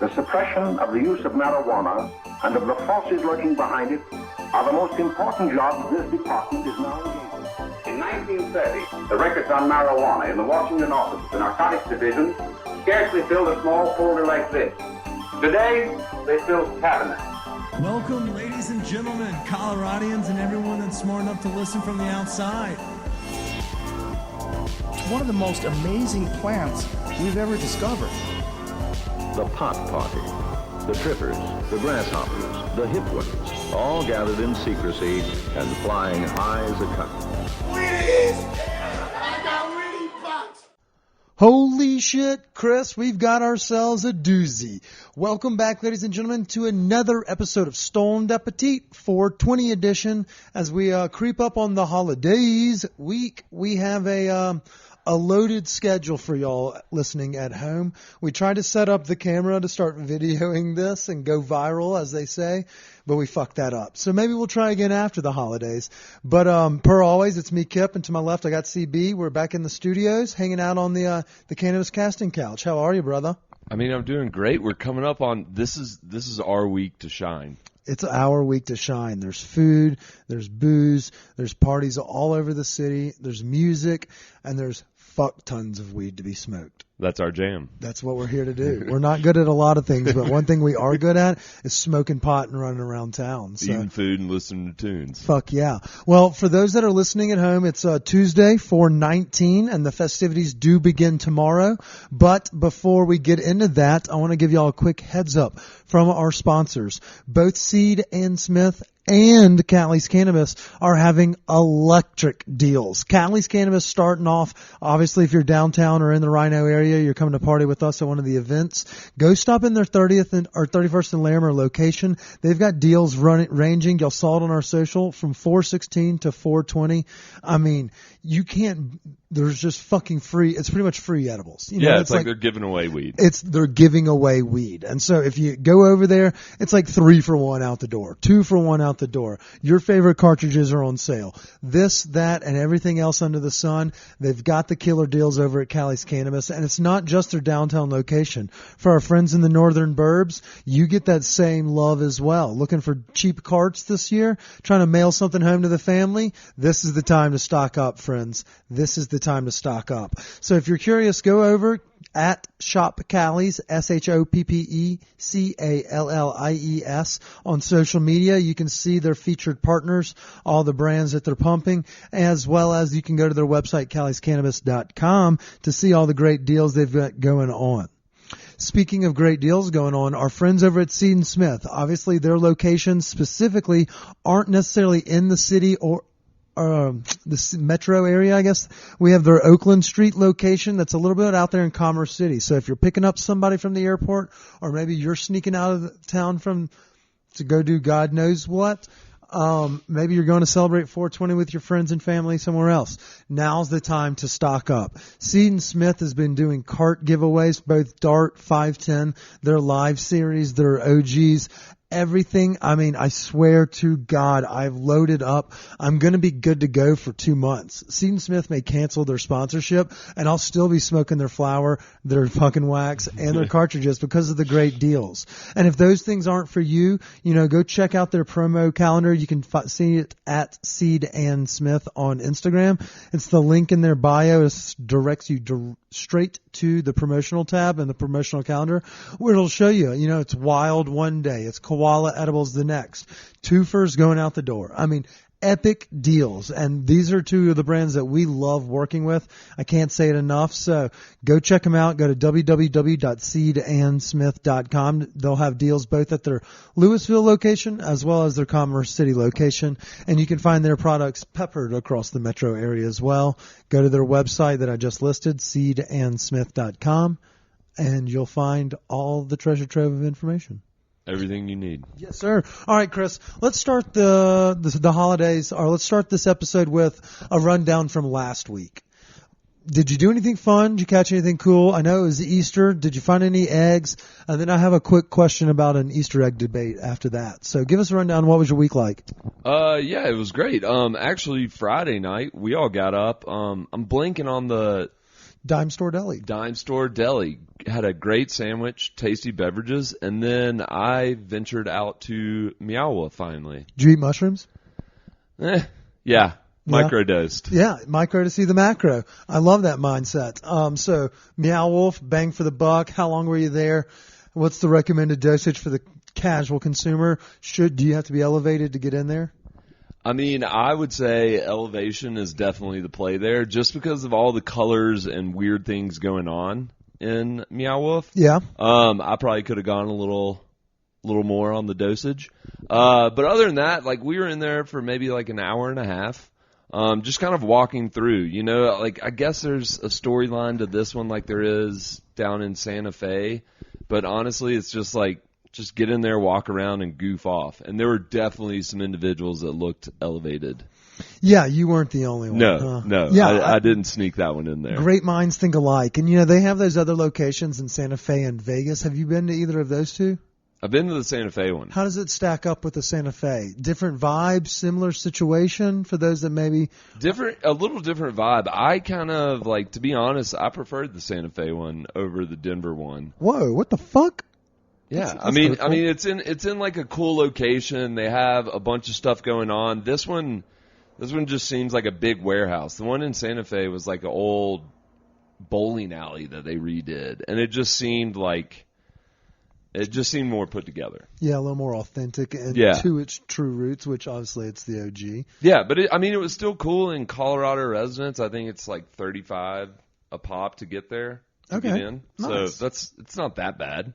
the suppression of the use of marijuana and of the forces lurking behind it are the most important jobs this department is now engaged in. In 1930, the records on marijuana in the Washington office of the Narcotics Division scarcely filled a small folder like this. Today, they fill cabinets. Welcome, ladies and gentlemen, Coloradians and everyone that's smart enough to listen from the outside. One of the most amazing plants we've ever discovered. The pot party, the trippers, the grasshoppers, the hip ones, all gathered in secrecy and flying high as a kite. I got weed pots. Holy shit, Chris, we've got ourselves a doozy. Welcome back, ladies and gentlemen, to another episode of Stoned Appetit 420 edition. As we creep up on the Holidaze week, we have a loaded schedule for y'all listening at home. We tried to set up the camera to start videoing this and go viral, as they say, but we fucked that up. So maybe we'll try again after the holidays. But per always, it's me, Kip, and to my left I got CB. We're back in the studios, hanging out on the cannabis casting couch. How are you, brother? I mean, I'm doing great. We're coming up on this is our week to shine. It's our week to shine. There's food, there's booze, there's parties all over the city, there's music, and there's fuck tons of weed to be smoked. That's our jam. That's what we're here to do. We're not good at a lot of things, but one thing we are good at is smoking pot and running around town. So. Eating food and listening to tunes. Fuck yeah. Well, for those that are listening at home, it's Tuesday, 4/19, and the festivities do begin tomorrow. But before we get into that, I want to give y'all a quick heads up from our sponsors. Both Seed and Smith and Callie's Cannabis are having electric deals. Callie's Cannabis starting off, obviously if you're downtown or in the Rhino area, you're coming to party with us at one of the events, go stop in their 30th or 31st and Larimer location. They've got deals ranging, y'all saw it on our social, from $4.16 to $4.20. I mean, you can't, there's just fucking free, it's pretty much free edibles. You know, yeah, it's like they're giving away weed. They're giving away weed. And so if you go over there, it's like 3 for 1 out the door, 2 for 1 out the door. Your favorite cartridges are on sale. This, that, and everything else under the sun. They've got the killer deals over at Callie's Cannabis, and it's not just their downtown location. For our friends in the northern burbs, you get that same love as well. Looking for cheap carts this year? Trying to mail something home to the family? This is the time to stock up, friends. This is the time to stock up. So if you're curious, go over at Shop Callie's, ShopCallies on social media. You can see their featured partners, all the brands that they're pumping, as well as you can go to their website, calliescannabis.com, to see all the great deals they've got going on. Speaking of great deals going on, our friends over at Seed and Smith, obviously their locations specifically aren't necessarily in the city or the metro area, I guess. We have their Oakland Street location that's a little bit out there in Commerce City. So if you're picking up somebody from the airport, or maybe you're sneaking out of the town to go do God knows what, maybe you're going to celebrate 420 with your friends and family somewhere else. Now's the time to stock up. Seed and Smith has been doing cart giveaways, both Dart, 510, their live series, their OGs. Everything, I mean, I swear to God, I've loaded up. I'm going to be good to go for 2 months. Seed and Smith may cancel their sponsorship, and I'll still be smoking their flower, their fucking wax, and their cartridges because of the great deals. And if those things aren't for you, go check out their promo calendar. You can see it at Seed and Smith on Instagram. It's the link in their bio. It directs you straight to the promotional tab and the promotional calendar, where it'll show you, it's Wild one day, it's Koala Edibles the next, Twofers going out the door. I mean, epic deals. And these are two of the brands that we love working with. I can't say it enough. So go check them out. Go to www.seedandsmith.com. They'll have deals both at their Louisville location as well as their Commerce City location. And you can find their products peppered across the metro area as well. Go to their website that I just listed, seedandsmith.com, and you'll find all the treasure trove of information. Everything you need. Yes, sir. All right, Chris, let's start the holidays, or let's start this episode with a rundown from last week. Did you do anything fun? Did you catch anything cool? I know it was Easter. Did you find any eggs? And then I have a quick question about an Easter egg debate after that. So give us a rundown. What was your week like? Yeah, it was great. Actually, Friday night, we all got up. I'm blanking on the Dime Store Deli. Dime Store Deli had a great sandwich, tasty beverages, and then I ventured out to Meow Wolf finally. Did you eat mushrooms? Yeah, microdosed. Yeah, micro to see the macro. I love that mindset. So Meow Wolf, bang for the buck. How long were you there? What's the recommended dosage for the casual consumer? Do you have to be elevated to get in there? I mean, I would say elevation is definitely the play there, just because of all the colors and weird things going on in Meow Wolf. Yeah. I probably could have gone a little more on the dosage. But other than that, like, we were in there for maybe like an hour and a half, just kind of walking through. You know, like, I guess there's a storyline to this one like there is down in Santa Fe, but honestly, it's just like, just get in there, walk around, and goof off. And there were definitely some individuals that looked elevated. Yeah, you weren't the only one. No. Yeah, I didn't sneak that one in there. Great minds think alike. And, you know, they have those other locations in Santa Fe and Vegas. Have you been to either of those two? I've been to the Santa Fe one. How does it stack up with the Santa Fe? Different vibe, similar situation for those that maybe... A little different vibe. I kind of, like, to be honest, I preferred the Santa Fe one over the Denver one. Whoa, what the fuck? Yeah, That's I mean, cool. it's in like a cool location. They have a bunch of stuff going on. This one just seems like a big warehouse. The one in Santa Fe was like an old bowling alley that they redid, and it just seemed more put together. Yeah, a little more authentic and to its true roots, which obviously it's the OG. Yeah, but it was still cool in Colorado residents. I think it's like $35 a pop to get there. To get in. Nice. So it's not that bad.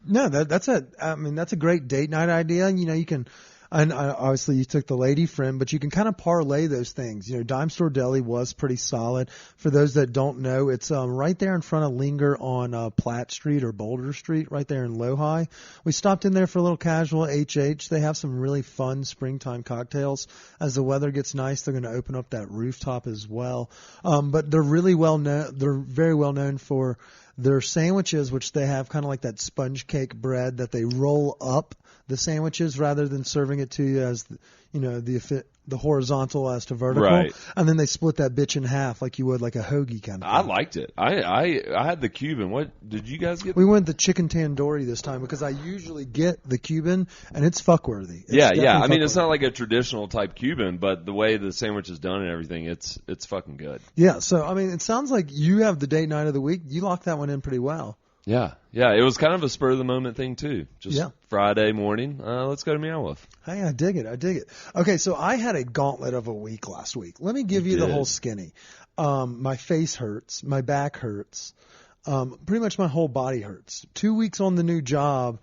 No, that's a great date night idea. You know, you can, and obviously you took the lady friend, but you can kind of parlay those things. You know, Dime Store Deli was pretty solid. For those that don't know, it's right there in front of Linger on Platt Street or Boulder Street, right there in Lohi. We stopped in there for a little casual HH. They have some really fun springtime cocktails. As the weather gets nice, they're going to open up that rooftop as well. But they're really well known. They're very well known for their sandwiches, which they have kind of like that sponge cake bread that they roll up the sandwiches rather than serving it to you as, you know, the horizontal as to vertical. Right. And then they split that bitch in half like you would like a hoagie kind of thing. I liked it. I had the Cuban. What did you guys get? We went the chicken tandoori this time because I usually get the Cuban and it's fuckworthy. Yeah. I mean, it's not like a traditional type Cuban, but the way the sandwich is done and everything, it's fucking good. Yeah. So, I mean, it sounds like you have the date night of the week. You locked that one in pretty well. Yeah. It was kind of a spur of the moment thing too. Just Friday morning, let's go to Meow Wolf. Hey, I dig it. Okay, so I had a gauntlet of a week last week. Let me give you the whole skinny. My face hurts, my back hurts, pretty much my whole body hurts. 2 weeks on the new job.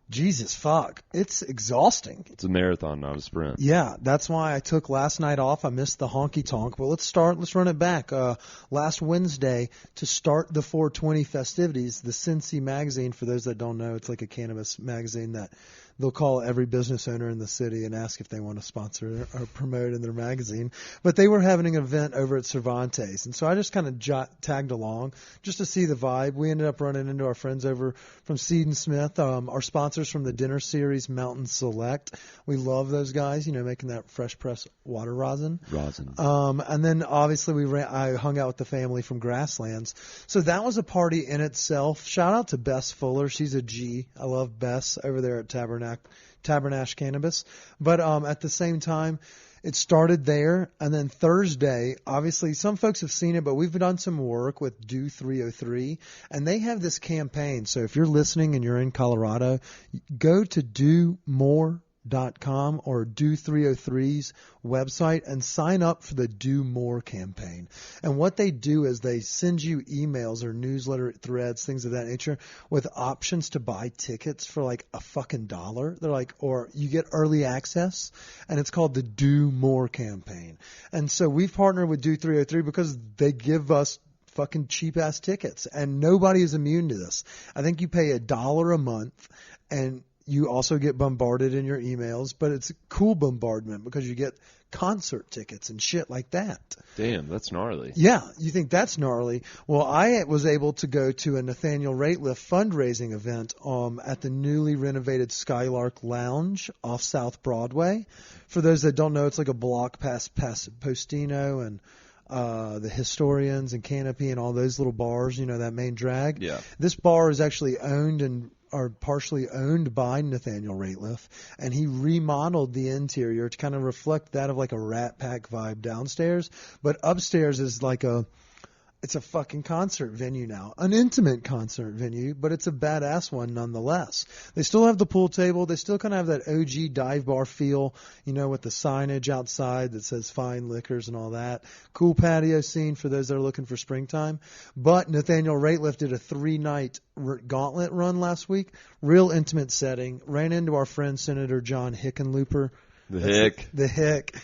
Jesus fuck. It's exhausting. It's a marathon, not a sprint. Yeah, that's why I took last night off. I missed the honky tonk. But let's run it back. Last Wednesday, to start the 420 festivities, the Cincy magazine, for those that don't know, it's like a cannabis magazine that they'll call every business owner in the city and ask if they want to sponsor or promote in their magazine. But they were having an event over at Cervantes. And so I just kind of tagged along just to see the vibe. We ended up running into our friends over from Seed and Smith, our sponsors from the dinner series, Mountain Select. We love those guys, you know, making that fresh press water rosin. And then obviously I hung out with the family from Grasslands. So that was a party in itself. Shout out to Bess Fuller. She's a G. I love Bess over there at Tabernash Cannabis. But at the same time, it started there. And then Thursday, obviously, some folks have seen it, but we've done some work with Do 303. And they have this campaign. So if you're listening and you're in Colorado, go to DoMore.com or Do 303's website and sign up for the Do More campaign. And what they do is they send you emails or newsletter threads, things of that nature, with options to buy tickets for like a fucking $1. They're like, or you get early access, and it's called the Do More campaign. And so we've partnered with Do 303 because they give us fucking cheap ass tickets, and nobody is immune to this. I think you pay $1 a month, and you also get bombarded in your emails, but it's cool bombardment because you get concert tickets and shit like that. Damn, that's gnarly. Yeah, you think that's gnarly. Well, I was able to go to a Nathaniel Rateliff fundraising event at the newly renovated Skylark Lounge off South Broadway. For those that don't know, it's like a block past Postino and the Historians and Canopy and all those little bars, that main drag. Yeah. This bar is actually owned and are partially owned by Nathaniel Rateliff, and he remodeled the interior to kind of reflect that of like a Rat Pack vibe downstairs, but upstairs is like it's a fucking concert venue now, an intimate concert venue, but it's a badass one nonetheless. They still have the pool table. They still kind of have that OG dive bar feel, with the signage outside that says fine liquors and all that. Cool patio scene for those that are looking for springtime. But Nathaniel Rateliff did a 3-night gauntlet run last week. Real intimate setting. Ran into our friend Senator John Hickenlooper. The Hick.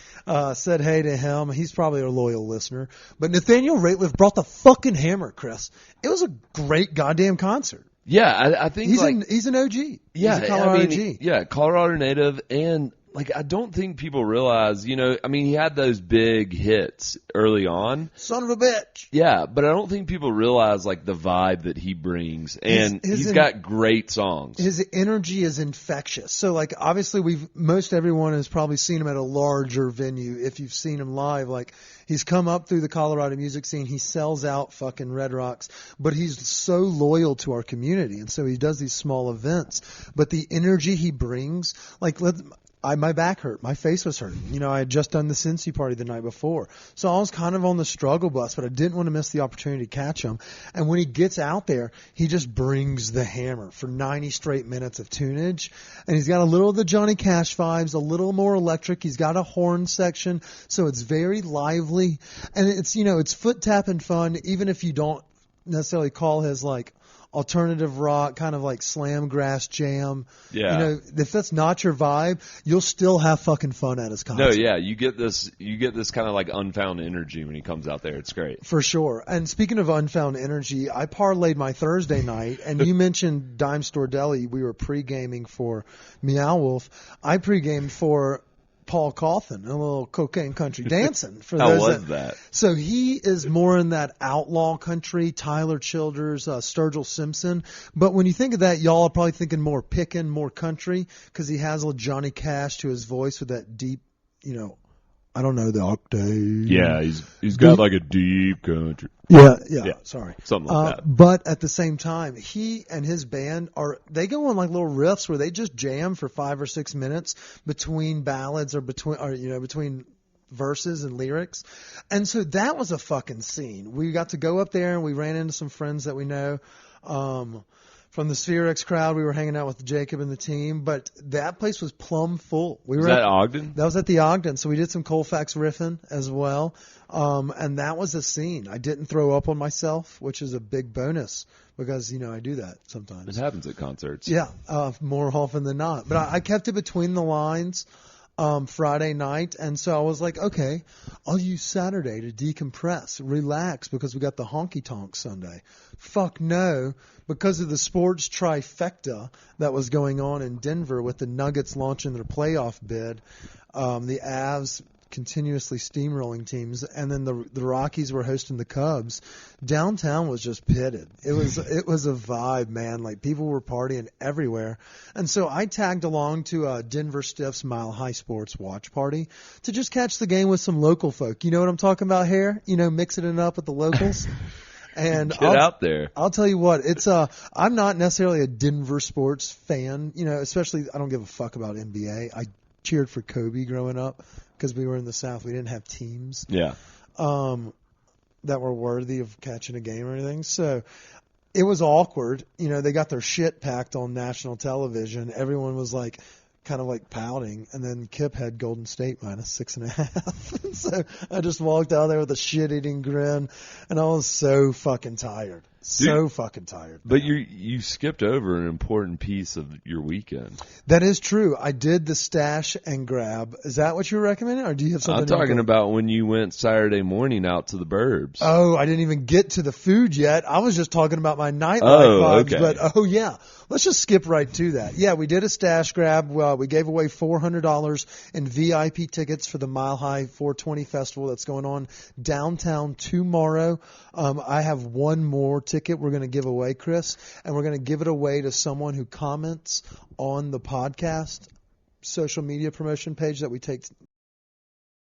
Said hey to him. He's probably a loyal listener. But Nathaniel Rateliff brought the fucking hammer, Chris. It was a great goddamn concert. Yeah, I think he's an OG. Yeah, he's a Colorado OG. Yeah, Colorado native, and I don't think people realize, he had those big hits early on. Son of a bitch. Yeah, but I don't think people realize the vibe that he brings, and he's got great songs. His energy is infectious. So obviously most everyone has probably seen him at a larger venue. If you've seen him live, he's come up through the Colorado music scene. He sells out fucking Red Rocks, but he's so loyal to our community, and so he does these small events. But the energy he brings, my back hurt. My face was hurting. I had just done the Cincy party the night before. So I was kind of on the struggle bus, but I didn't want to miss the opportunity to catch him. And when he gets out there, he just brings the hammer for 90 straight minutes of tunage. And he's got a little of the Johnny Cash vibes, a little more electric. He's got a horn section, so it's very lively. And it's, it's foot tapping fun, even if you don't necessarily call his alternative rock, kind of slam grass jam. Yeah. If that's not your vibe, you'll still have fucking fun at his concert. No, yeah, you get this kind of unfound energy when he comes out there. It's great. For sure. And speaking of unfound energy, I parlayed my Thursday night, and you mentioned Dime Store Deli. We were pre-gaming for Meow Wolf. I pre-gamed for Paul Cauthen, a little cocaine country dancing. For How those was that? So he is more in that outlaw country, Tyler Childers, Sturgill Simpson. But when you think of that, y'all are probably thinking more pickin', more country, because he has a little Johnny Cash to his voice with that deep, I don't know the octave. Yeah, he's got a deep country. Yeah. Sorry, something like that. But at the same time, he and his band they go on little riffs where they just jam for 5 or 6 minutes between ballads or between verses and lyrics. And so that was a fucking scene. We got to go up there and we ran into some friends that we know. From the Sphere X crowd, we were hanging out with Jacob and the team, but that place was plumb full. Was that Ogden? That was at the Ogden, so we did some Colfax riffing as well, and that was a scene. I didn't throw up on myself, which is a big bonus because, I do that sometimes. It happens at concerts. Yeah, more often than not. But I kept it between the lines Friday night, and so I was like, okay, I'll use Saturday to decompress, relax, because we got the honky tonk Sunday. Fuck no, because of the sports trifecta that was going on in Denver with the Nuggets launching their playoff bid, the Avs continuously steamrolling teams, and then the Rockies were hosting the Cubs. Downtown was just pitted. It was a vibe, man. People were partying everywhere. And so I tagged along to Denver Stiff's Mile High Sports watch party to just catch the game with some local folk. You know what I'm talking about here? Mixing it up with the locals. And Get out there. I'll tell you what, it's I'm not necessarily a Denver sports fan, especially I don't give a fuck about NBA. I cheered for Kobe growing up because we were in the South. We didn't have teams. Yeah. That were worthy of catching a game or anything. So it was awkward. They got their shit packed on national television. Everyone was kind of pouting, and then Kip had Golden State minus 6.5. So I just walked out there with a shit-eating grin, and I was so fucking tired. Fucking tired. But you skipped over an important piece of your weekend. That is true. I did the stash and grab. Is that what you were recommending, or do you have something? I'm talking about when you went Saturday morning out to the burbs. Oh, I didn't even get to the food yet. I was just talking about my nightlife vibes. Okay. But yeah, let's just skip right to that. Yeah, we did a stash grab. Well, we gave away $400 in VIP tickets for the Mile High 420 Festival that's going on downtown tomorrow. I have one more ticket we're going to give away, Chris, and we're going to give it away to someone who comments on the podcast social media promotion page that we take